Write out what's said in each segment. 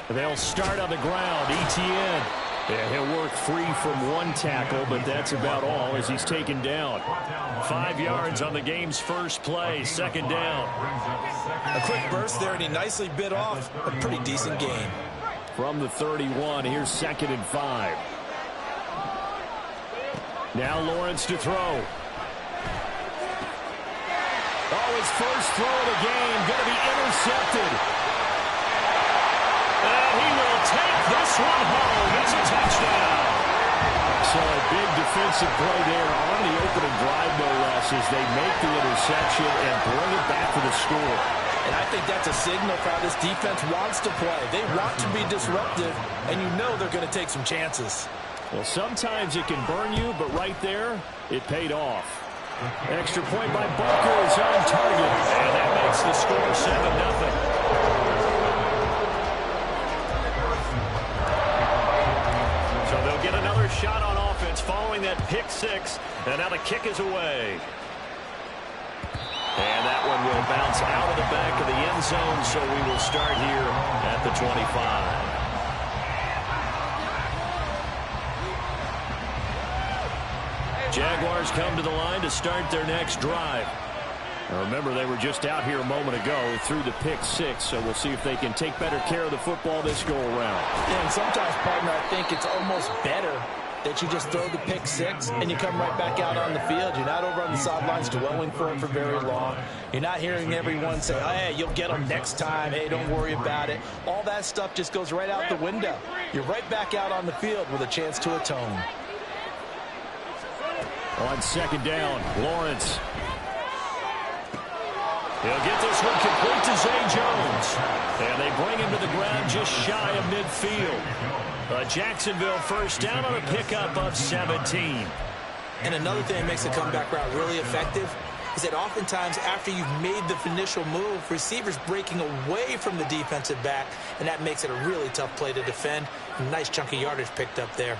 They'll start on the ground. ETN. Yeah, he'll work free from one tackle, but that's about all as he's taken down. 5 yards on the game's first play, second down. A quick burst there, and he nicely bit off a pretty decent gain. From the 31, here's 2nd and 5. Now Lawrence to throw. Oh, his first throw of the game going to be intercepted. And he will take this one home. It's a touchdown. So a big defensive play there on the opening drive, no less, as they make the interception and bring it back to the score. And I think that's a signal for how this defense wants to play. They want to be disruptive, and you know they're going to take some chances. Well, sometimes it can burn you, but right there, it paid off. Extra point by Barker is on target, and that makes the score 7-0. So they'll get another shot on offense following that pick six, and now the kick is away. And that one will bounce out of the back of the end zone, so we will start here at the 25. Jaguars come to the line to start their next drive. Now remember, they were just out here a moment ago through the pick six, so we'll see if they can take better care of the football this go-around. Yeah, and sometimes, partner, I think it's almost better that you just throw the pick six and you come right back out on the field. You're not over on the sidelines dwelling for it for very long. You're not hearing everyone say, oh, hey, you'll get them next time. Hey, don't worry about it. All that stuff just goes right out the window. You're right back out on the field with a chance to atone. On second down, Lawrence. He'll get this one complete to Zay Jones. And they bring him to the ground just shy of midfield. Jacksonville first down on a pickup of 17. And another thing that makes the comeback route really effective is that oftentimes after you've made the initial move, receivers breaking away from the defensive back, and that makes it a really tough play to defend. A nice chunk of yardage picked up there.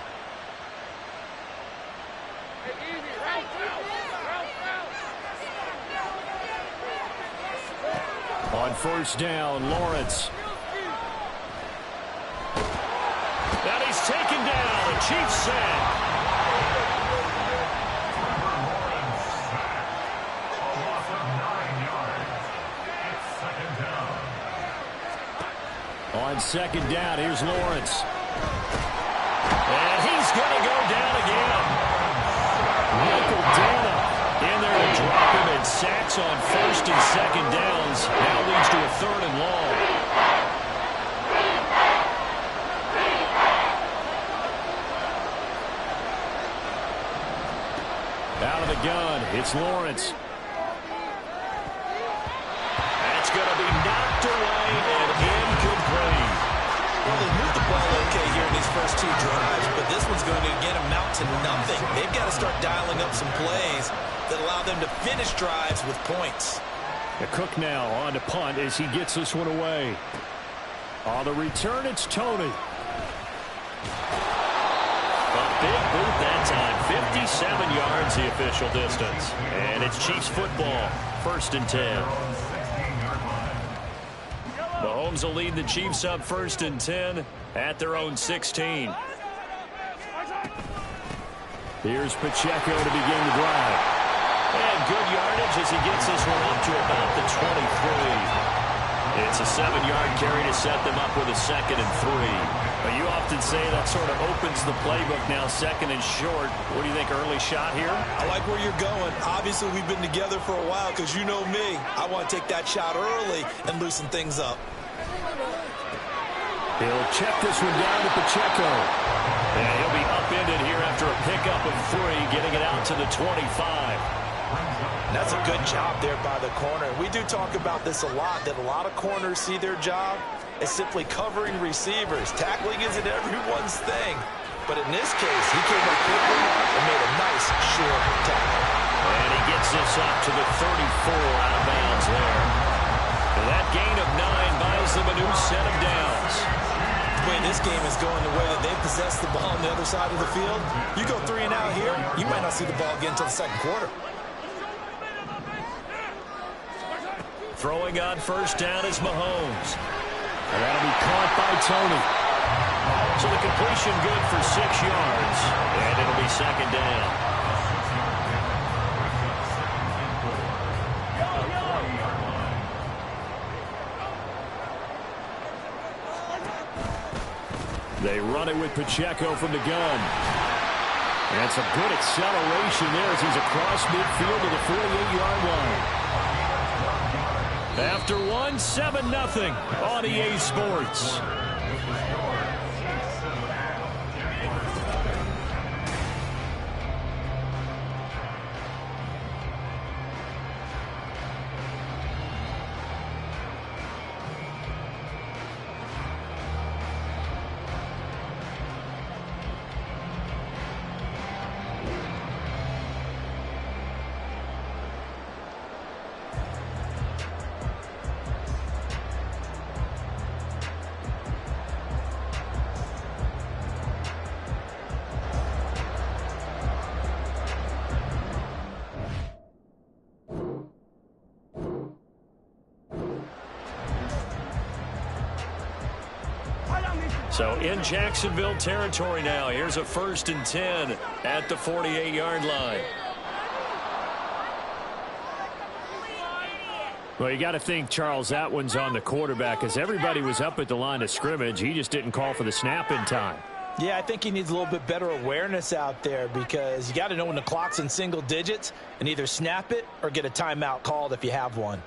On first down, Lawrence. And he's taken down. The Chiefs sack. On second down, here's Lawrence. And he's going to go down again. Michael Dana in there to drop him, and sacks on first and second downs. Now leads to a 3rd and long. Out of the gun, it's Lawrence. That's going to be knocked away and incomplete. Well, they moved the ball okay here in these first two drives, but this one's going to again amount to nothing. They've got to start dialing up some plays that allow them to finish drives with points. The Cook now on to punt as he gets this one away. On the return, it's Tony. A big boot that time. 57 yards the official distance. And it's Chiefs football. 1st and 10. Mahomes will lead the Chiefs up 1st and 10 at their own 16. Here's Pacheco to begin the drive. And good yardage as he gets this one up to about the 23. It's a 7-yard carry to set them up with a 2nd and 3. But you often say that sort of opens the playbook now, 2nd and short. What do you think, early shot here? I like where you're going. Obviously, we've been together for a while because you know me. I want to take that shot early and loosen things up. He'll check this one down to Pacheco. And he'll be upended here after a pickup of 3, getting it out to the 25. That's a good job there by the corner. We do talk about this a lot, that a lot of corners see their job as simply covering receivers. Tackling isn't everyone's thing. But in this case, he came up quickly and made a nice short tackle. And he gets this up to the 34 out of bounds there. And that gain of 9 buys them a new set of downs. the way this game is going, the way that they possess the ball on the other side of the field, you go 3 and out here, you might not see the ball again until the second quarter. Throwing on first down is Mahomes. And that'll be caught by Tony. So the completion good for 6 yards. And it'll be second down. They run it with Pacheco from the gun. And some good acceleration there as he's across midfield to the 48-yard line. After 7-0 on EA Sports. So in Jacksonville territory now. Here's a 1st and 10 at the 48-yard line. Well, you got to think, Charles, that one's on the quarterback as everybody was up at the line of scrimmage. He just didn't call for the snap in time. Yeah, I think he needs a little bit better awareness out there because you got to know when the clock's in single digits and either snap it or get a timeout called if you have one.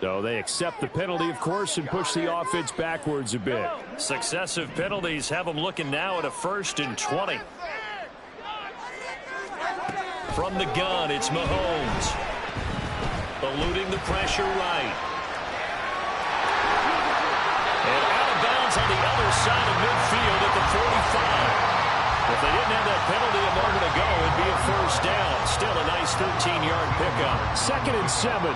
So they accept the penalty, of course, and push the offense backwards a bit. Successive penalties have them looking now at a 1st and 20. From the gun, it's Mahomes. Eluding the pressure right. And out of bounds on the other side of midfield at the 45. If they didn't have that penalty a moment ago, it'd be a 1st down. Still a nice 13-yard pickup. 2nd and 7.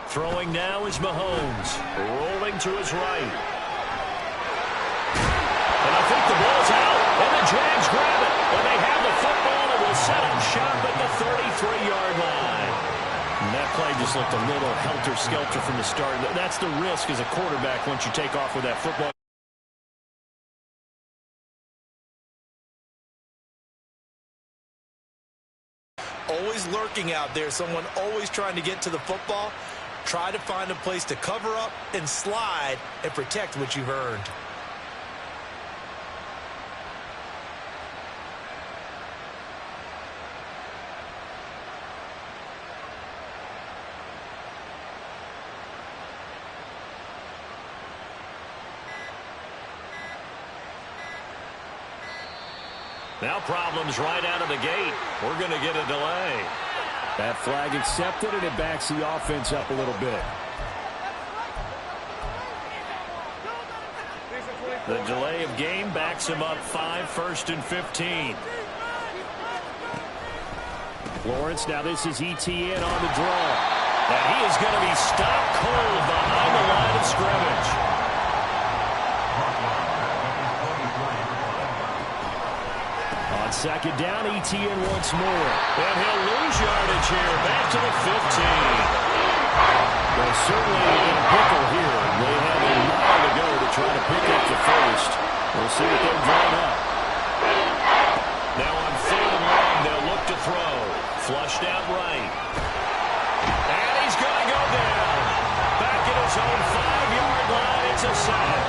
Throwing now is Mahomes. Rolling to his right. And I think the ball's out. And the Jags grab it. And they have the football and will set up shop at the 33-yard line. And that play just looked a little helter-skelter from the start. That's the risk as a quarterback once you take off with that football. Always lurking out there, someone always trying to get to the football. Try to find a place to cover up and slide and protect what you've earned. Now problems right out of the gate. We're going to get a delay. That flag accepted, and it backs the offense up a little bit. The delay of game backs him up 5, 1st and 15. Lawrence, now this is ETN on the draw. And he is going to be stopped cold behind the line of scrimmage. On 2nd down, ETN once more. And he'll lose yardage here. Back to the 15. Well, certainly in a pickle here. They have a mile to go to try to pick up the 1st. We'll see what they'll draw up. Now on 3rd and long, they'll look to throw. Flushed out right. And he's going to go down. Back at his own 5-yard line. It's a sack.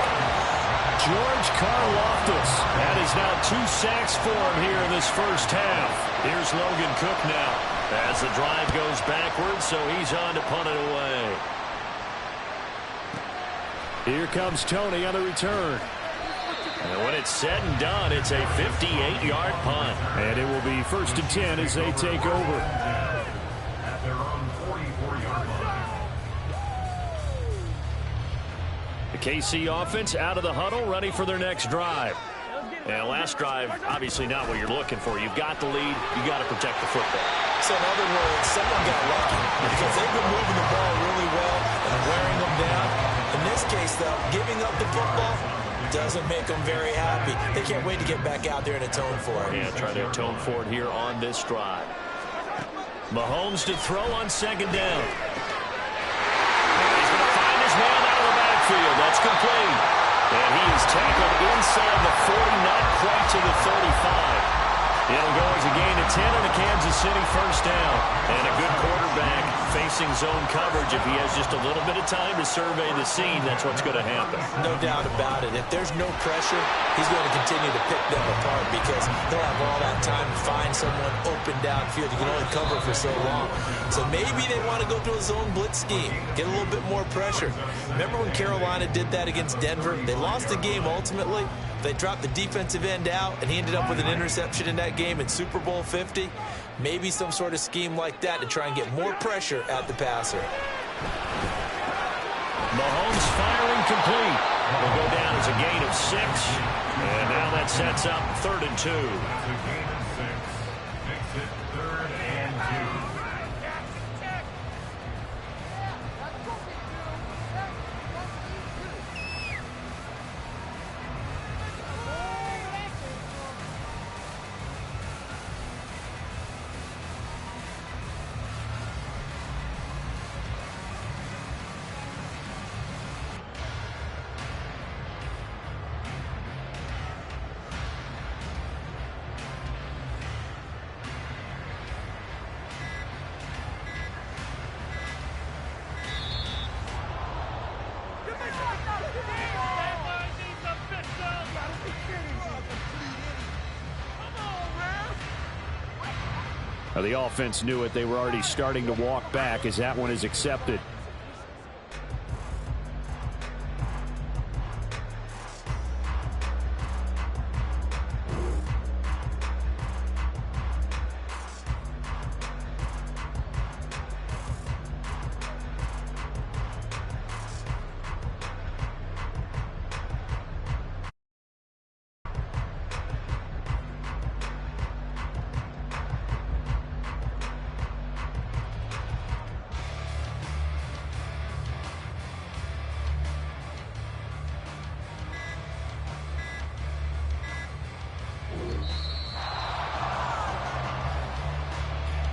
George Karlaftis. That is now 2 sacks for him here in this first half. Here's Logan Cook now as the drive goes backwards, so he's on to punt it away. Here comes Tony on the return. And when it's said and done, it's a 58-yard punt. And it will be 1st and 10 as they take over. At their own 44-yard line. The KC offense out of the huddle, ready for their next drive. And last drive, obviously not what you're looking for. You've got the lead. You've got to protect the football. So in other words, someone got lucky because they've been moving the ball really well and wearing them down. In this case, though, giving up the football doesn't make them very happy. They can't wait to get back out there and atone for it. Yeah, try to atone for it here on this drive. Mahomes to throw on 2nd down. And he's going to find his man out of the backfield. That's complete. And he is tackled inside the 40, not quite to the 35. It'll go as a gain of 10 on the Kansas City 1st down. And a good quarterback facing zone coverage. If he has just a little bit of time to survey the scene, that's what's going to happen. No doubt about it. If there's no pressure, he's going to continue to pick them apart because he'll have all that time to find someone open downfield. You can only cover for so long. So maybe they want to go to a zone blitz scheme, get a little bit more pressure. Remember when Carolina did that against Denver? They lost the game ultimately. They dropped the defensive end out, and he ended up with an interception in that game in Super Bowl 50. Maybe some sort of scheme like that to try and get more pressure at the passer. Mahomes firing complete. Will go down as a gain of 6. And now that sets up 3rd and 2. That's a gain of 6. Makes it 3rd and 2. The offense knew it. They were already starting to walk back as that one is accepted.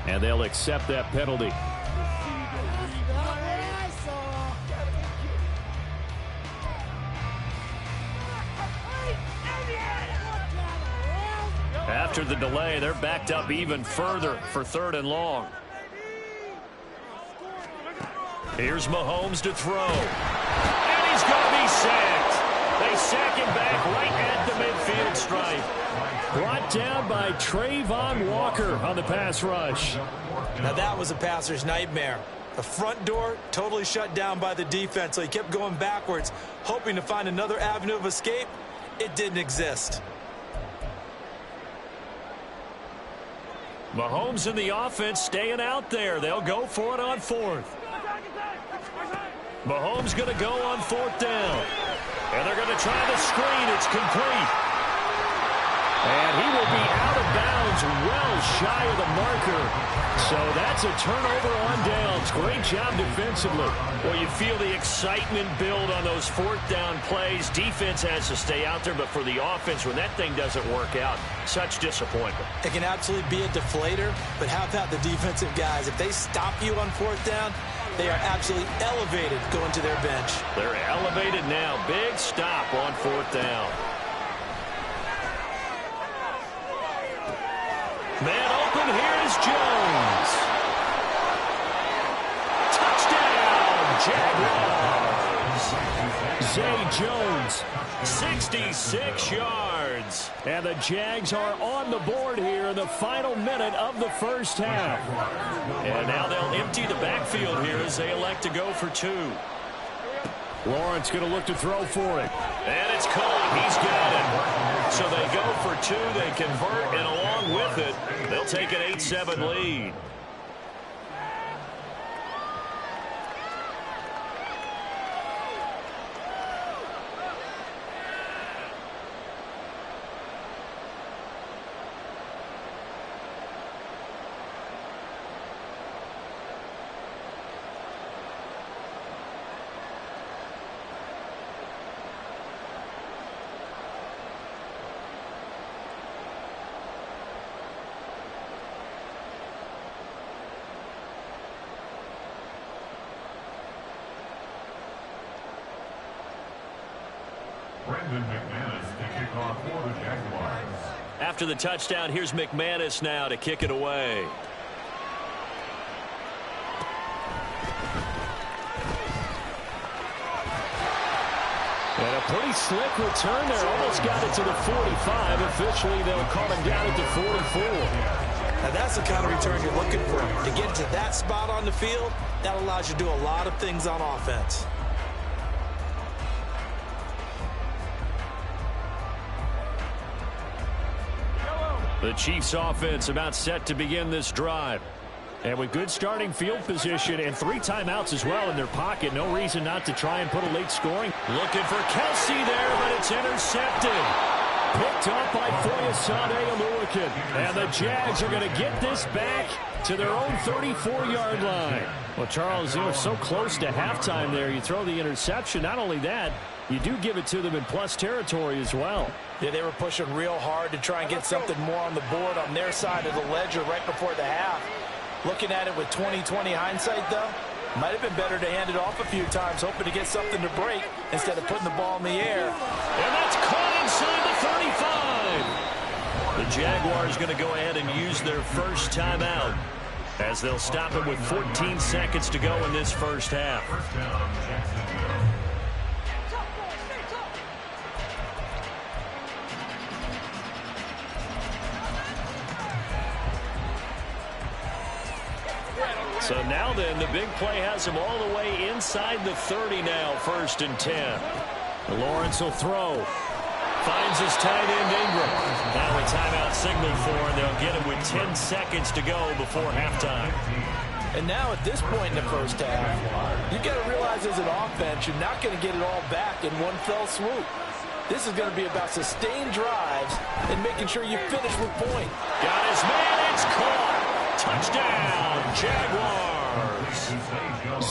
And they'll accept that penalty. After the delay, they're backed up even further for 3rd and long. Here's Mahomes to throw. And he's going to be sacked. They sack him back right at the midfield stripe. Brought down by Trayvon Walker on the pass rush. Now that was a passer's nightmare. The front door totally shut down by the defense, so he kept going backwards, hoping to find another avenue of escape. It didn't exist. Mahomes and the offense staying out there. They'll go for it on 4th. Mahomes going to go on 4th down. And they're going to try the screen. It's complete. And he will be out of bounds well shy of the marker. So that's a turnover on downs. Great job defensively. Well, you feel the excitement build on those 4th down plays. Defense has to stay out there, but for the offense, when that thing doesn't work out, such disappointment. It can absolutely be a deflator, but how about the defensive guys? If they stop you on 4th down, they are absolutely elevated going to their bench. They're elevated now. Big stop on 4th down. Man open, here is Jones. Touchdown, Jaguars. Zay Jones, 66 yards. and the Jags are on the board here in the final minute of the 1st half. And now they'll empty the backfield here as they elect to go for 2. Lawrence going to look to throw for it. And it's caught. He's got it. So they go for two. They convert, and along with it, they'll take an 8-7 lead. After the touchdown, here's McManus now to kick it away. And a pretty slick return there. Almost got it to the 45. Officially, they'll call him down at the 44. Now, that's the kind of return you're looking for. To get to that spot on the field, that allows you to do a lot of things on offense. The Chiefs offense about set to begin this drive. And with good starting field position and 3 timeouts as well in their pocket, no reason not to try and put a late scoring. Looking for Kelsey there, but it's intercepted. Picked up by Foyesade Aluakin. And the Jags are going to get this back to their own 34-yard line. Well, Charles, they were so close to halftime there. You throw the interception. Not only that, you do give it to them in plus territory as well. Yeah, they were pushing real hard to try and get something more on the board on their side of the ledger right before the half. Looking at it with 20/20 hindsight, though, might have been better to hand it off a few times, hoping to get something to break instead of putting the ball in the air. And that's caught inside the 35. The Jaguars going to go ahead and use their first timeout as they'll stop it with 14 seconds to go in this first half. So now then, the big play has him all the way inside the 30 now, 1st and 10. Lawrence will throw. Finds his tight end Ingram. Now a timeout signal for him. They'll get him with 10 seconds to go before halftime. And now at this point in the first half, you've got to realize as an offense, you're not going to get it all back in one fell swoop. This is going to be about sustained drives and making sure you finish with point. Got his man. It's caught. Touchdown, Jaguars.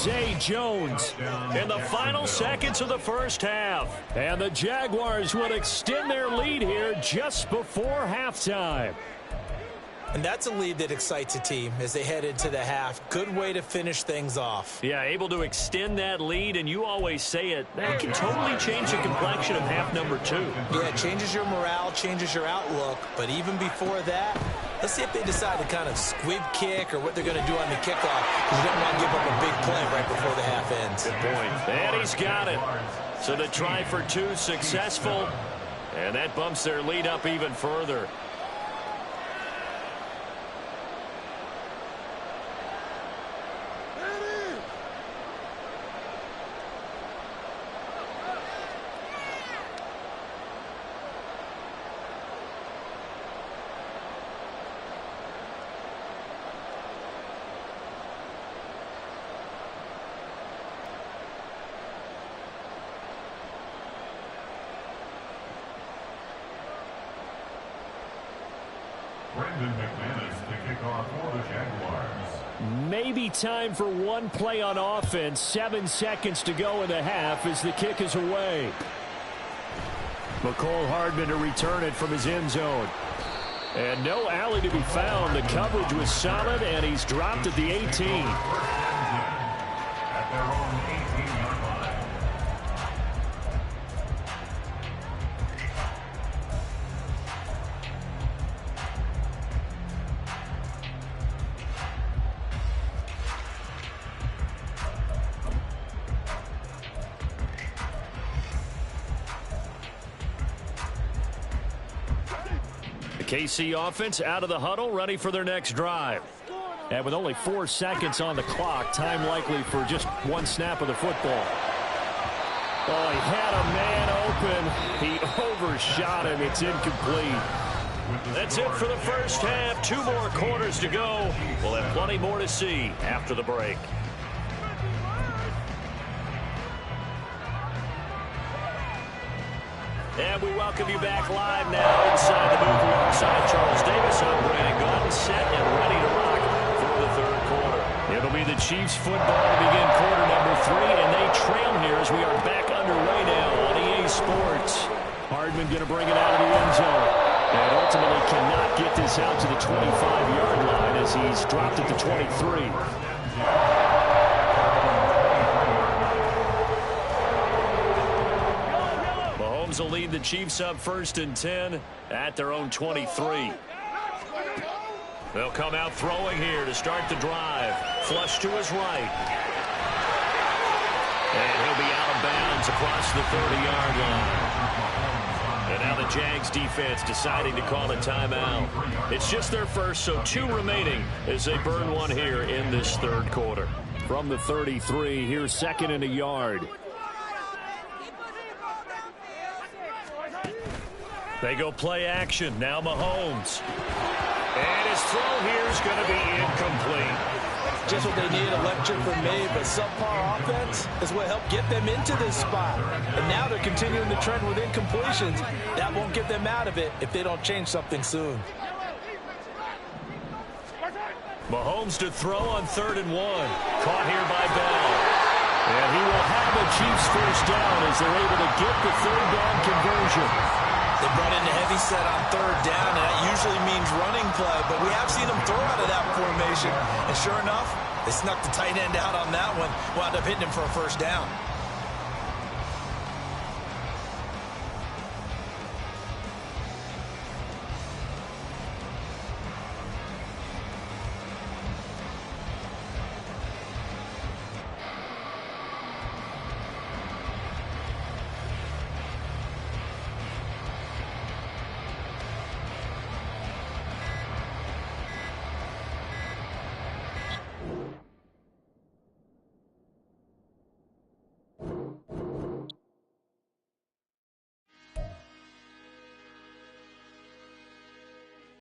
Zay Jones In the final seconds of the first half. and the Jaguars will extend their lead here just before halftime. And that's a lead that excites a team as they head into the half. Good way to finish things off. Yeah, able to extend that lead, and you always say it, that can totally change the complexion of half number 2. Yeah, it changes your morale, changes your outlook. But even before that, let's see if they decide to kind of squib kick or what they're going to do on the kickoff, because you don't want to give up a big play right before the half ends. Good point. And he's got it. So the try for 2 successful, and that bumps their lead up even further. Maybe time for one play on offense. 7 seconds to go in the half as the kick is away. McCole Hardman to return it from his end zone. And no alley to be found. The coverage was solid, and he's dropped at the 18. At their own 18-yard line. The KC offense out of the huddle, ready for their next drive. And with only 4 seconds on the clock, time likely for just one snap of the football. Oh, he had a man open. He overshot him. It's incomplete. That's it for the first half. 2 more quarters to go. We'll have plenty more to see after the break. And we welcome you back live now inside the booth alongside Charles Davis. I'm Brandon Gunn, set and ready to rock for the third quarter. It'll be the Chiefs football to begin quarter number 3, and they trail here as we are back underway now on EA Sports. Hardman going to bring it out of the end zone. And ultimately cannot get this out to the 25-yard line as he's dropped it to 23. Mahomes will lead the Chiefs up 1st and 10 at their own 23. They'll come out throwing here to start the drive. Flush to his right. And he'll be out of bounds across the 30-yard line. And now the Jags defense deciding to call a timeout. It's just their first, so 2 remaining as they burn one here in this third quarter. From the 33, here's 2nd and a yard. They go play action. Now Mahomes. And his throw here is going to be incomplete. Just what they need, electric from me, but subpar offense is what helped get them into this spot. And now they're continuing the trend with incompletions. That won't get them out of it if they don't change something soon. Mahomes to throw on 3rd and 1. Caught here by Bell. And he will have a Chiefs first down as they're able to get the 3rd down conversion. They brought in a heavy set on 3rd down, and that usually means running play, but we have seen them throw out of that formation. And sure enough, they snuck the tight end out on that one, wound up hitting him for a first down.